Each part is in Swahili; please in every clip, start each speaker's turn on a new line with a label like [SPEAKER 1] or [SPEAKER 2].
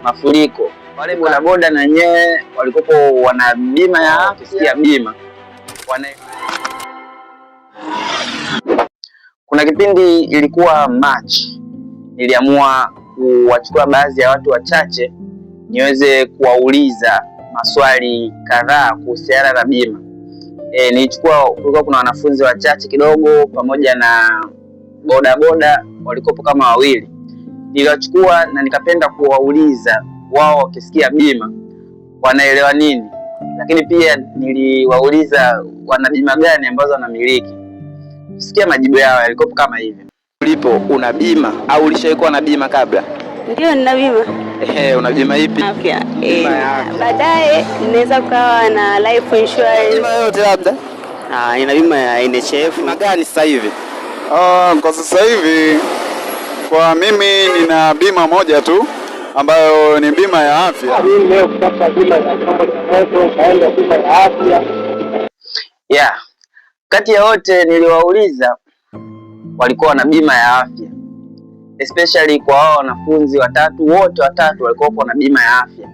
[SPEAKER 1] mafuriko. Wale bodaboda na wenyewe walikopo wana bima ya afya, bima Kuna kipindi ilikuwa March, niliamua kuwachukua baadhi ya watu wachache niweze kuwauliza maswali kadhaa kuhusiana na bima. Kulikuwa kuna wanafunzi wachache kidogo pamoja na bodaboda walikopo kama wawili. Niliwachukua na nikapenda kuwauliza wao wakisikia bima wanaelewa nini, lakini pia niliwauliza wana bima gani ambazo wanamiliki. Sikia majibu yao yalikopo kama hivi. Ulipo una bima au ulishaikuwa na bima kabla?
[SPEAKER 2] Ndio, nina bima.
[SPEAKER 1] Una bima ipi?
[SPEAKER 2] Afya. Baadaye ninaweza kuwa na life insurance.
[SPEAKER 1] Bima yote labda?
[SPEAKER 2] Ina bima ya NHF.
[SPEAKER 1] Bima gani sasa hivi?
[SPEAKER 3] Kwa sasa hivi kwa mimi nina bima moja tu ambayo ni bima ya afya.
[SPEAKER 4] Mimi leo kupata bima ya moto, kaenda bima ya afya.
[SPEAKER 1] Kati ya wote niliwauliza walikuwa na bima ya afya. Especially kwa wao wanafunzi wote watatu walikuwa na bima ya afya.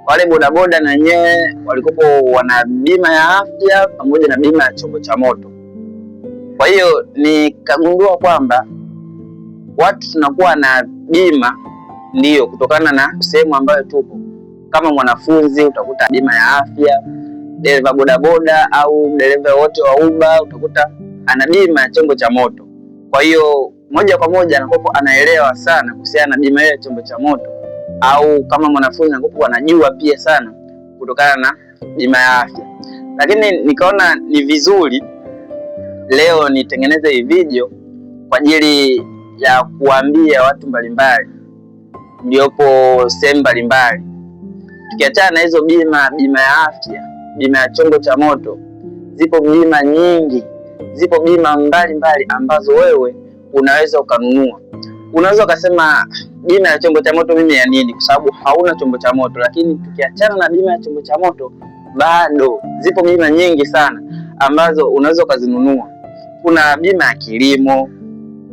[SPEAKER 1] Wale bodaboda na wenyewe walikuwa wana bima ya afya pamoja na bima ya chombo cha moto. Kwa hiyo nikagundua kwamba watu tunakuwa na bima ndio kutokana na sehemu ambayo tupo. Kama mwanafunzi utakuta bima ya afya, dereva bodaboda au dereva wote wa Uber utakuta ana bima ya chombo cha moto. Kwa hiyo moja kwa moja anakuwa anaelewa sana kuhusiana na bima ya chombo cha moto, au kama mwanafunzi anakuwa anajua pia sana kutokana na bima ya afya. Lakini nikaona ni vizuri leo nitengeneze hii video kwa ajili ya kuambia watu mbalimbali mliopo sehemu mbalimbali. Tukiachana na hizo bima ya afya, bima ya chombo cha moto, zipo bima nyingi, zipo bima mbalimbali ambazo wewe unaweza ukanunua. Unaweza ukasema bima ya chombo cha moto mimi ya nini, kwa sababu hauna chombo cha moto. Lakini tukiachana na bima ya chombo cha moto, bado zipo bima nyingi sana ambazo unaweza ukazinunua. Kuna bima ya kilimo,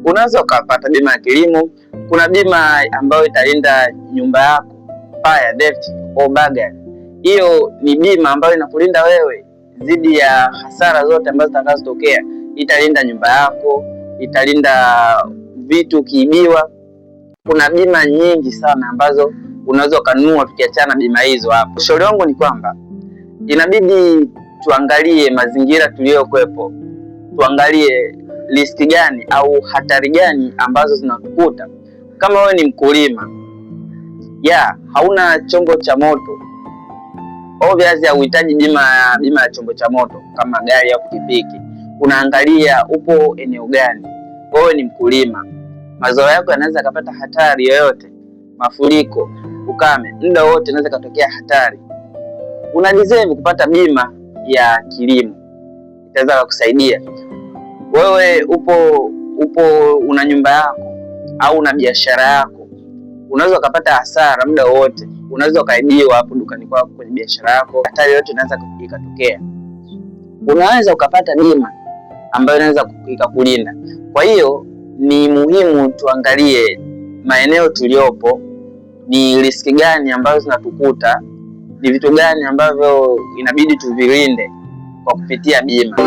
[SPEAKER 1] unaweza ukapata bima ya kilimo. Kuna bima ambayo italinda nyumba yako, fire, theft au burglary. Hiyo ni bima ambayo inakulinda wewe dhidi ya hasara zote ambazo zitakazotokea. Italinda nyumba yako, italinda vitu kiibiwa. Kuna bima nyingi sana ambazo unaweza ukanunua tukiachana bima hizo hapo. Ushauri wangu ni kwamba inabidi tuangalie mazingira tuliyokuepo. Tuangalie riski gani au hatari gani ambazo zinatukuta. Kama wewe ni mkulima, hauna chombo cha moto, obviously hauhitaji bima ya chombo cha moto kama gari au pikipiki. Unaangalia upo eneo gani. Wewe ni mkulima, mazao yako yanaweza kupata hatari yoyote, mafuriko, ukame, muda wote inaweza kutokea hatari. Una deserve kupata bima ya kilimo, itaweza kukusaidia. Wewe upo una nyumba yako au una biashara yako, unaweza kupata hasara muda wote. Unaweza ukaibiwa hapo dukani kwako, kwenye biashara yako, hatari yote inaweza ikatokea. Unaweza ukapata bima ambayo inaweza ikakulinda. Kwa hiyo ni muhimu tuangalie maeneo tuliopo, ni riski gani ambazo zinatukuta, ni vitu gani ambavyo inabidi tuvilinde kwa kupitia bima.